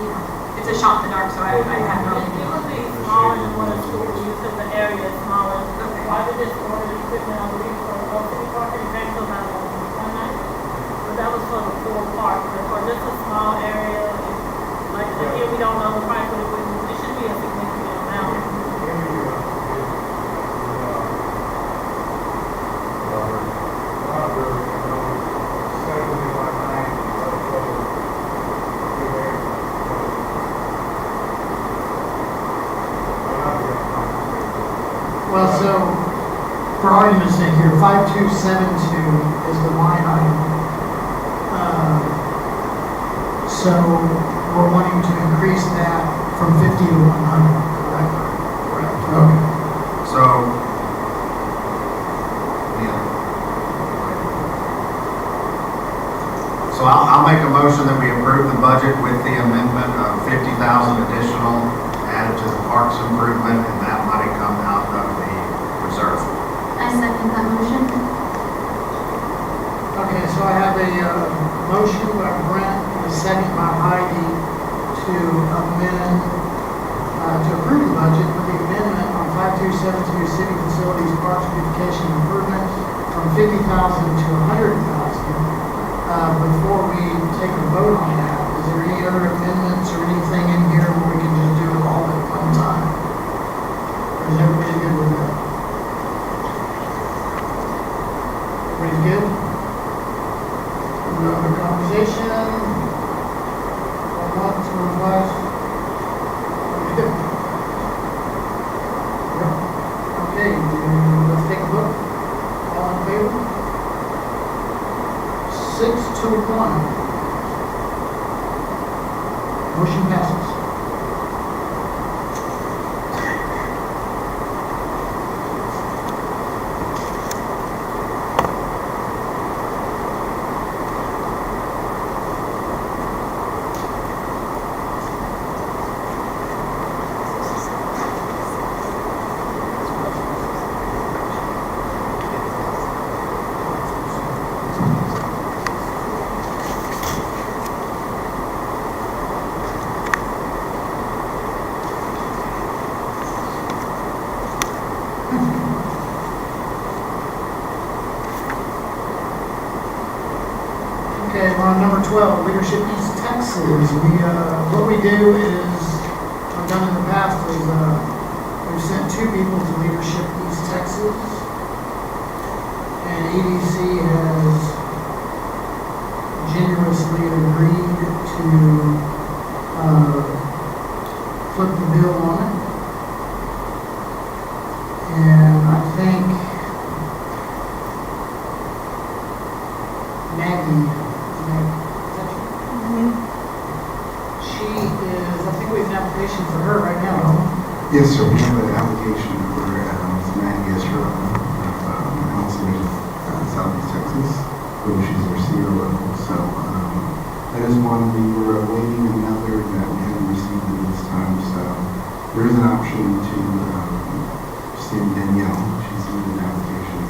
you know, it's a shot in the dark, so I have no It idea. would be smaller than what a school use if the area is smaller. Okay. Why did this order equipment on the roof for city park and back to about one night? But that was for the full park, but for just a small area, like, again, we don't know the price of the equipment, it should be a significant amount. Well, so, for argument's sake here, 5272 is the line item. So, we're wanting to increase that from 50 to 100, correct? Correct. Okay. So, yeah. So I'll make a motion that we approve the budget with the amendment of 50,000 additional added to the parks improvement, and that money come out of the reserve. I second that motion. Okay, so I have a motion by Brent and a second by Heidi to amend, to approve the budget with the amendment on 5272 city facilities parks beautification improvements from 50,000 to 100,000. Before we take a vote on that, is there any other amendments or anything in here where we can just do it all at one time? Or is everybody good with that? Everybody's good? No other conversation? All once, or twice? Good. Yep. Okay, let's take a vote. All in favor? 6 to 1. Motion passes. Okay, we're on number 12, Leadership East Texas. What we do is, I've done in the past is, we've sent 2 people to Leadership East Texas. And EDC has generously agreed to, flip the bill on it. And I think Maggie, she is, I think we have an application for her right now, don't we? Yes, sir, we have an application for Maggie Esra of Southeast Texas, where she's our CEO level. So that is one we were awaiting another that we haven't received at this time. So there is an option to send Danielle. She's submitted an application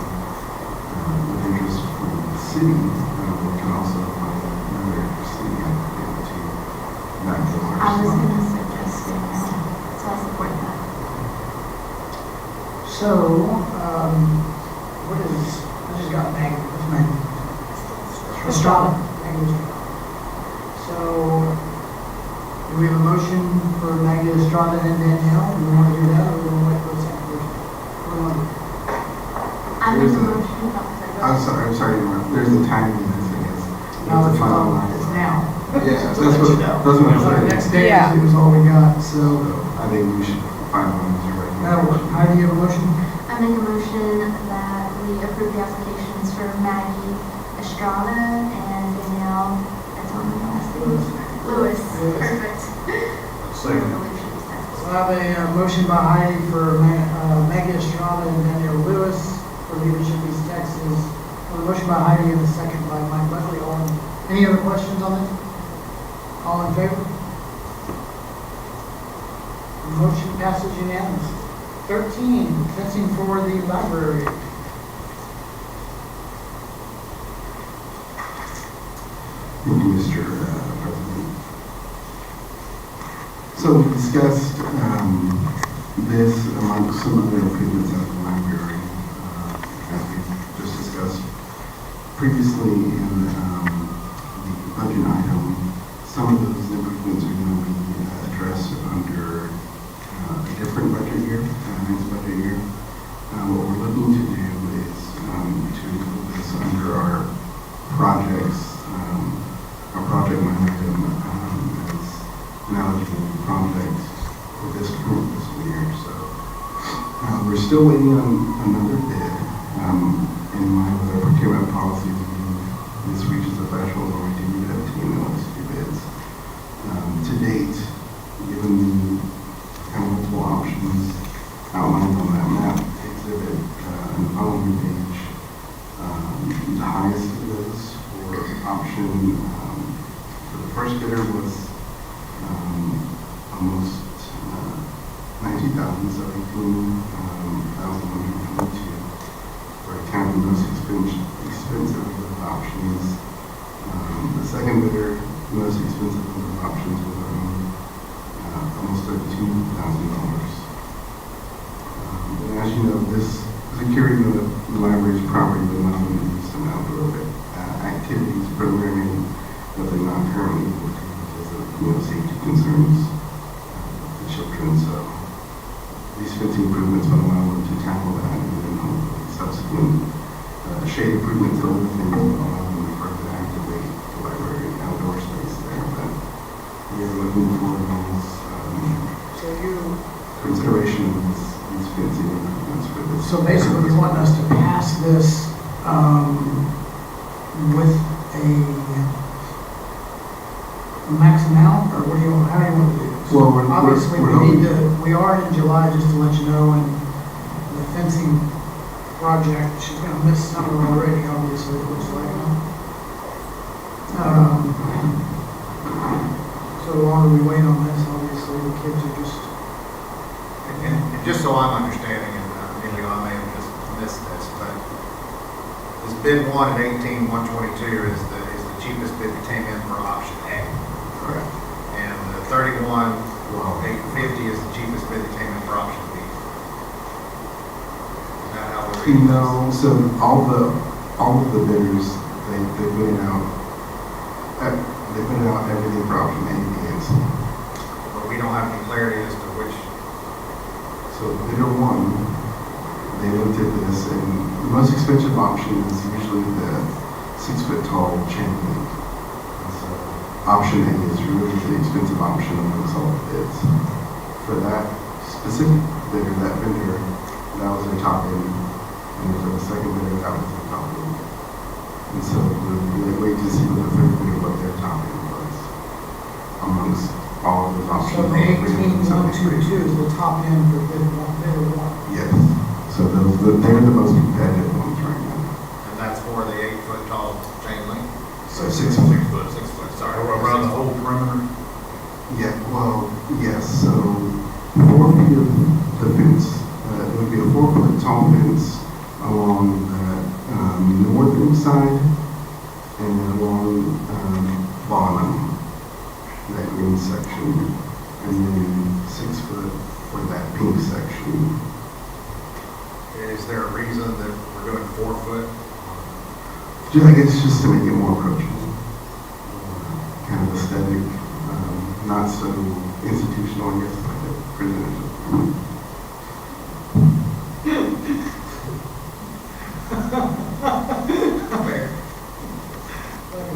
with interest from the city. We can also find another city applicant to backfill our I was slot. going to suggest it, so I support that. So, what is, I just got Maggie, what's Maggie? Estrada. Maggie Estrada. So, do we we have a motion for Maggie Estrada and Danielle? Do we want to do that, or do we want to wait for a second version? What do we want to do? I make a motion. I'm sorry, there's a time limit, I guess. No, It's it's a final now. line. It's now. Yeah, To that's let what, you know. that's what I'm So the saying. next day Yeah. is all we got, so I think we should finalize it right now. that'll work. Heidi, you have a motion? I make a motion that we approve the applications for Maggie Estrada and Danielle, that's on my last name. Lewis, perfect. Second. So I have a motion by Heidi for Maggie Estrada and Danielle Lewis for Leadership East Texas. A motion by Heidi and a second by Mike Buckley. Any other questions on this? All in favor? Motion passes unanimously. 13, fencing for the library. Thank you, Mr. President. So we discussed this among some other improvements at the library, as we just discussed previously in the budget item. Some of those improvements are going to be addressed under a different budget year, next budget year. What we're looking to do is to include this under our projects, our project line item as an eligible project for this current fiscal year. So we're still waiting on another bid. In line with our procurement policy, this reaches the threshold where we do obtain those two bids. To date, given the kind of multiple options outlined on that map exhibit on the following page, the highest of those for option for the first bidder was almost 90,000, so 18,122 for kind of the most expensive of the options. The second bidder, the most expensive of the options was around almost $32,000. And as you know, this security of the library's property will not only use some outdoor activities, programming that they're not currently able to because of safety concerns of the children. So these 15 improvements will allow them to tackle that, and then hopefully subsequent shade improvements and other things will allow them to further activate the library outdoor space there. But we are looking for those consideration of these fencing improvements for this. So basically, you want us to pass this with a max amount, or what do you want, how do you want to do this? Well, Obviously, we are in July, just to let you know, and the fencing project, she's gonna miss summer already, obviously, it looks like. So the longer we wait on this, obviously, the kids are just. And just so I'm understanding, and maybe I may have just missed this, but this bid 1 at 18,122 is the cheapest bid that came in for option A. Correct. And the 31,850 is the cheapest bid that came in for option B. Is that how we're reading this? No, so all of the bidders, they put it out. They put it out everything for option A, B, and C. But we don't have any clarity as to which. So bidder 1, they looked at this, and the most expensive option is usually the 6-foot-tall chain link. And so option A is really the expensive option amongst all the bids. For that specific bidder, that vendor, that was their top end, and for the second bidder, that was their top end. And so we wait to see what the third bidder, what their top end was amongst all of those options. So the 18,122 is the top end for bidder one. Yes. So they're the most competitive ones right now. And that's for the 8-foot tall chain link? So 6 foot. 6 foot, sorry. Around the whole perimeter? Yeah, well, yes, so 4 feet of the fence, it would be a 4-foot tall fence along the northern side and then along bottom, that green section, and then 6 foot for that pink section. Is there a reason that we're doing 4 foot? I guess just to make it more approachable, kind of aesthetic. not so institutional, I guess, like a presidential.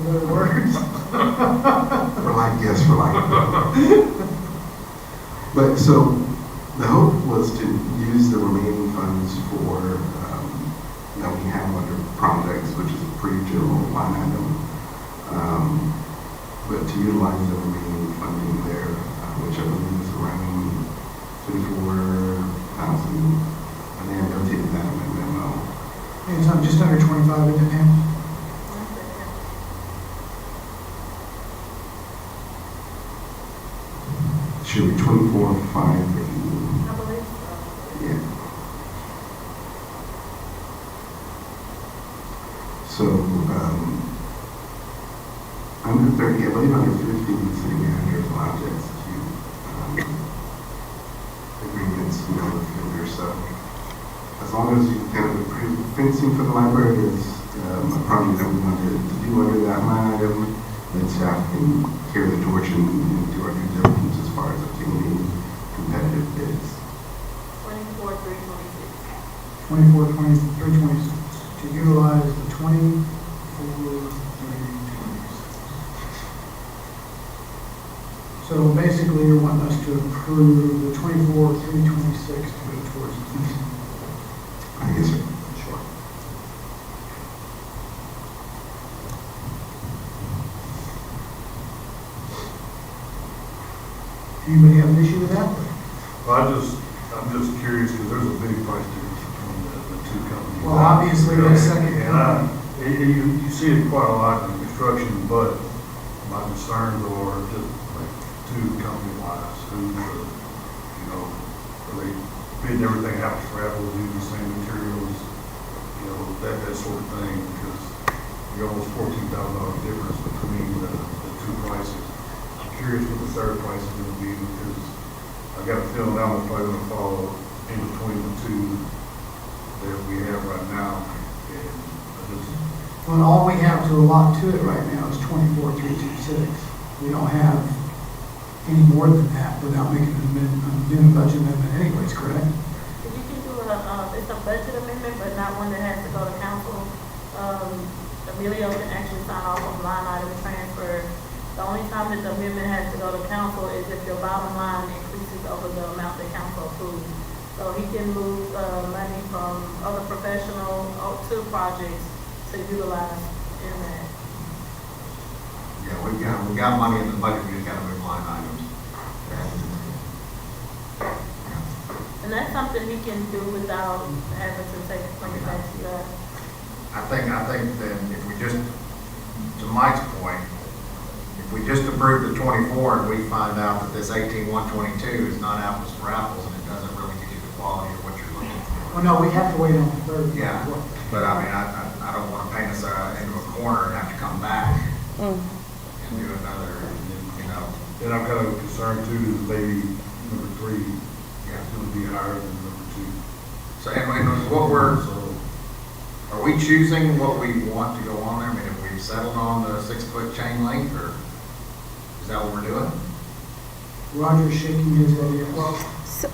Better words. For like, yes, for like. But so the hope was to use the remaining funds for, that we have under projects, which is a pretty general line item. But to utilize the remaining funding there, which I believe is around 24,000, and they have notated that in my memo. It's just under 25, isn't it? Should be 24,580. I believe so. Yeah. So, under 30, I believe under 50, the city manager is allowed to execute agreements, with vendors. So, as long as you kind of approve fencing for the library is a project that we wanted to do under that line item, then staff can carry the torch and do our due diligence as far as obtaining competitive bids. 24, 326. 24, 23, 26. To utilize the 24, 326. So basically, you want us to approve the 24, 326 to go towards the fencing. Yes, sir. Sure. Anybody have an issue with that? Well, I'm just curious, because there's a big price difference between the two companies. Well, obviously, the second And you see it quite a lot in construction, but my concerns are just like two company wise, are they bidding everything out for apples, using the same materials, that sort of thing, because you're almost $14,000 difference between the two prices. I'm curious what the third price is going to be, because I got a feeling that one's probably going to fall in between the two that we have right now. And Well, all we have to allot to it right now is 24, 326. We don't have any more than that without making an amendment, doing a budget amendment anyways, correct? If you can do it's a budget amendment, but not one that has to go to council. Emilio can actually sign off on line item transfer. The only time that the amendment has to go to council is if your bottom line increases over the amount that council approves. So he can move money from other professional to projects to utilize in that. Yeah, we got money in the budget, we just gotta move line items. And that's something he can do without having to take money back to us. I think that if we just, to Mike's point, if we just approve the 24 and we find out that this 18,122 is not apples for apples and it doesn't really give you the quality of what you're looking for. Well, no, we have to wait on the third. Yeah, but I mean, I don't want to paint us into a corner and have to come back and do another, And I'm kind of concerned too, is maybe number 3 is Yeah. going to be higher than number 2. So, and what are we choosing what we want to go on there? I mean, have we settled on the 6-foot chain link, or is that what we're doing? Roger's shaking his head yes. Well, so,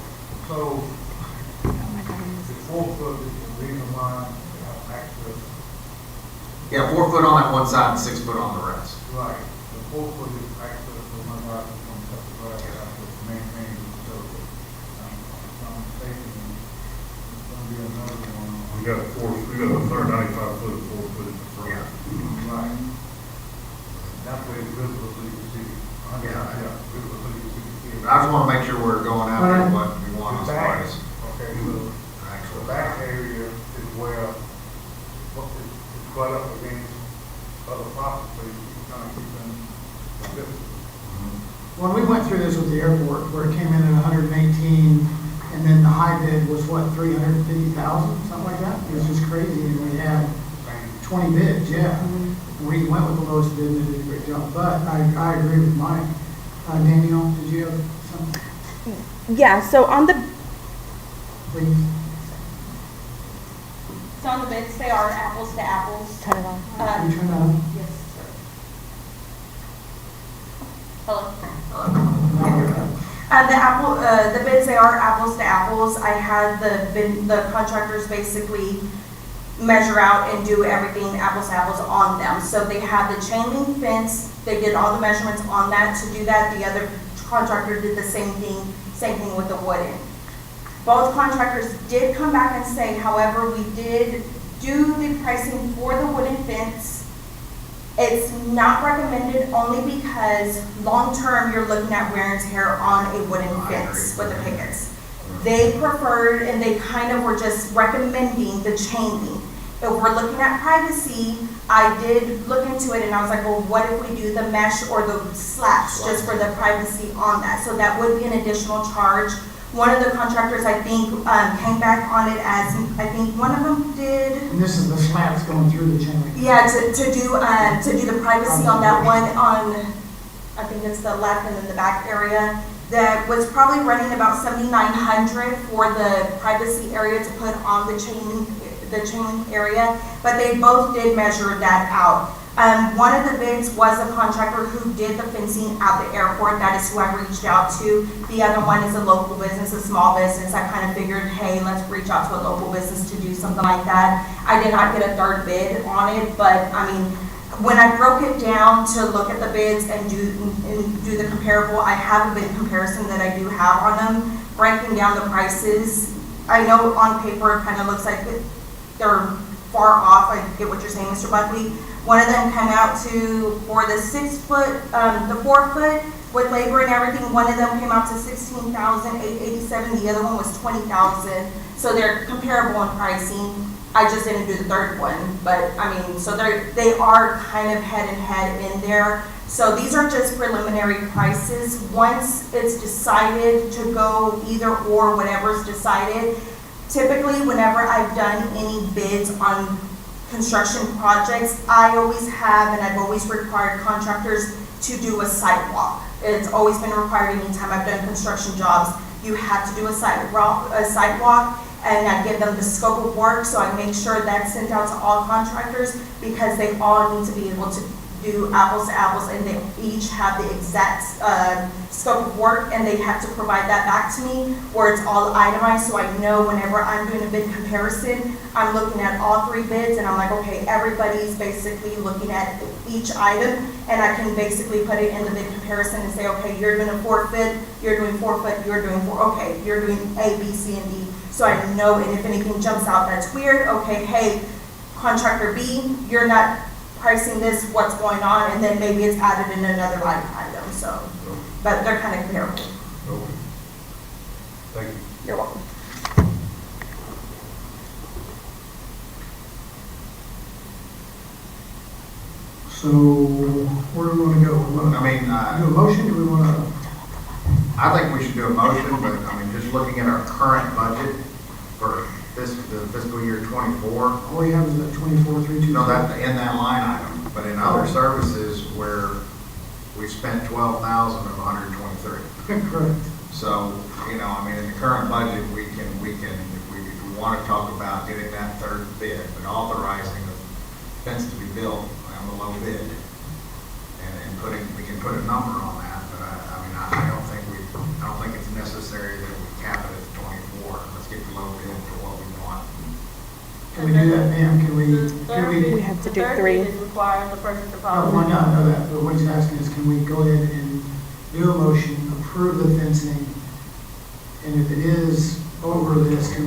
the 4 foot is the reason why we have access. Yeah, 4 foot on that one side and 6 foot on the rest. Right, the 4 foot is access to one right from the right to maintain the facility. If I'm mistaken, it's gonna be another one. We got a 195 foot, 4 foot in the front. Yeah. Right. That's where it's visible so you can see. Yeah. Visible so you can see. But I just want to make sure we're going after what we want as far as Okay, so actual. the back area is where, it's right up against other properties, so you can kind of keep them visible. When we went through this with the airport, where it came in at 118, and then the high bid was what, 350,000, something like that? It was just crazy, and we had 20 bids, yeah. We went with the lowest bid and they did a great job, but I agree with Mike. Danielle, did you have something? Yeah, so on the Please. So on the bids, they are apples to apples. Turn it on. Can you turn that on? Yes, sir. Hello? The bids, they are apples to apples. I had the contractors basically measure out and do everything apples to apples on them. So they have the chain link fence, they did all the measurements on that. To do that, the other contractor did the same thing with the wooden. Both contractors did come back and say, however, we did do the pricing for the wooden fence. It's not recommended only because long-term you're looking at wear and tear on a wooden fence with the pickets. They preferred, and they kind of were just recommending the chain link. If we're looking at privacy, I did look into it and I was like, well, what if we do the mesh or the slats just for the privacy on that? So that would be an additional charge. One of the contractors, I think, came back on it as, I think one of them did. And this is the slats going through the chain link. Yeah, to do the privacy on that one on, I think it's the left and then the back area. That was probably running about $7,900 for the privacy area to put on the chain link area, but they both did measure that out. One of the bids was a contractor who did the fencing at the airport. That is who I reached out to. The other one is a local business, a small business. I kind of figured, hey, let's reach out to a local business to do something like that. I did not get a third bid on it, but I mean, when I broke it down to look at the bids and do the comparable, I have a bid comparison that I do have on them, breaking down the prices. I know on paper it kind of looks like they're far off. I get what you're saying, Mr. Buckley. One of them came out to, for the 6 foot, the 4 foot with labor and everything, one of them came out to $16,887. The other one was $20,000. So they're comparable in pricing. I just didn't do the third one, but I mean, so they are kind of head and head in there. So these are just preliminary prices. Once it's decided to go either or, whatever's decided, typically whenever I've done any bids on construction projects, I always have, and I've always required contractors to do a site walk. It's always been required anytime I've done construction jobs. You have to do a site walk, and I give them the scope of work, so I make sure that's sent out to all contractors because they all need to be able to do apples to apples, and they each have the exact scope of work, and they have to provide that back to me where it's all itemized, so I know whenever I'm doing a bid comparison, I'm looking at all 3 bids, and I'm like, okay, everybody's basically looking at each item, and I can basically put it in the bid comparison and say, okay, you're doing a 4 foot, you're doing 4 foot, you're doing 4, okay, you're doing A, B, C, and D, so I know, and if anything jumps out that's weird, okay, hey, contractor B, you're not pricing this, what's going on, and then maybe it's added in another line item, so, but they're kind of comparable. Okay. Thank you. You're welcome. So, where do we want to go? Do a motion, do we want to? I think we should do a motion, but I mean, just looking at our current budget for the fiscal year 24. All you have is that 24,327. No, that, in that line item, but in other services where we spent 12,000 of 123. Correct. So, you know, I mean, in the current budget, we can, if we want to talk about getting that third bid, but authorizing the fence to be built on the low bid, and we can put a number on that, but I don't think it's necessary that we cap it at 24. Let's get the low bid for what we want. Can we do that, ma'am? Can we? We have to do The 3. third bid is requiring the person to Oh, follow. why not? I know that, but what he's asking is, can we go ahead and do a motion, approve the fencing, and if it is over this, can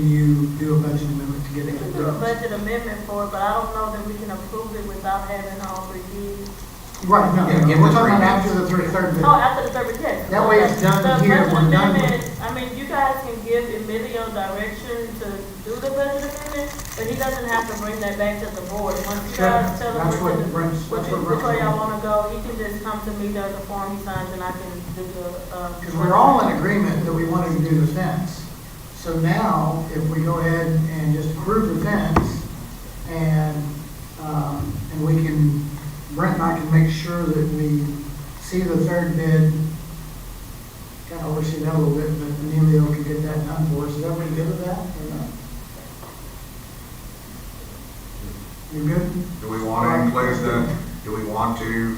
you do a budget amendment to get it Do a done? budget amendment for it, but I don't know that we can approve it without having all 3 bids. Right, no, Yeah, get we're the talking about 3 after the third bid. Oh, after the third bid, yes. That way it's done The here, budget we're done with amendment, I mean, you guys can give Emilio direction to do the budget amendment, but he doesn't have to bring that back to the board. Once you Sure. guys tell him That's what Brent's- that's what Brent's where y'all saying. wanna go, he can just come to me, there's a form he signs, and I can do the, Because we're all in agreement that we wanted to do the fence. So now, if we go ahead and just approve the fence, and we can, Brent and I can make sure that we see the third bid, kind of oversee that a little bit, but Emilio can get that done for us. Is everybody good with that, or not? You good? Do we want to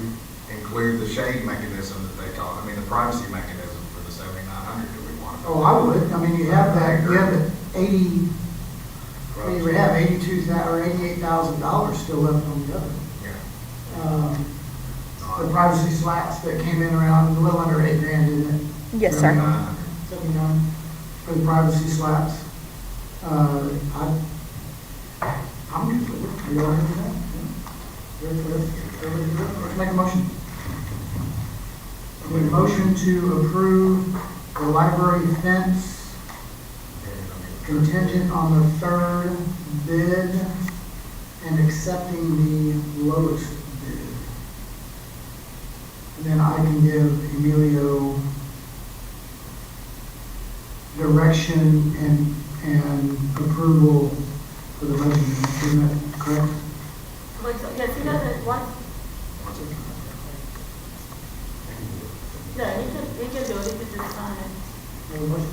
include the shade mechanism that they talk, I mean, the privacy mechanism for the $7,900? Oh, I would, I mean, you have that, you have it 80, you would have $82,000 or $88,000 still left on the other. The privacy slats that came in around a little under $8 grand, didn't it? Yes, sir. 79 for the privacy slats. I'm good with it. Are you all right with that? Yeah. Good with it? Everybody good? Let's make a motion. A motion to approve the library fence contingent on the third bid and accepting the lowest bid. And then I can give Emilio direction and approval for the measurement. Isn't that correct? Like, so, yes, he doesn't want, yeah, he can do it, he can just sign it. Have a motion?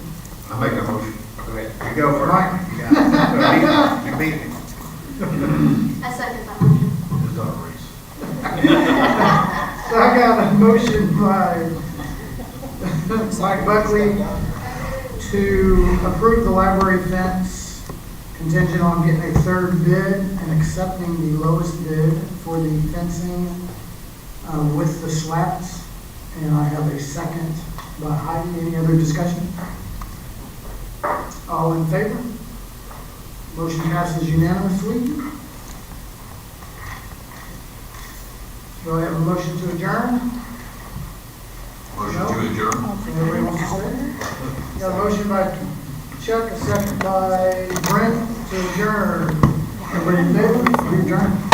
I make a motion. Go ahead. You go first. Right. You beat me. I second that motion. It's not a race. So I got a motion by Mike Buckley to approve the library fence contingent on getting a third bid and accepting the lowest bid for the fencing with the slats. And I have a second by Heidi. Any other discussion? All in favor? Motion passes unanimously. Do I have a motion to adjourn? Motion to adjourn. Anybody wants to say? Got a motion by Chuck, a second by Brent to adjourn. Everybody in favor? We adjourn.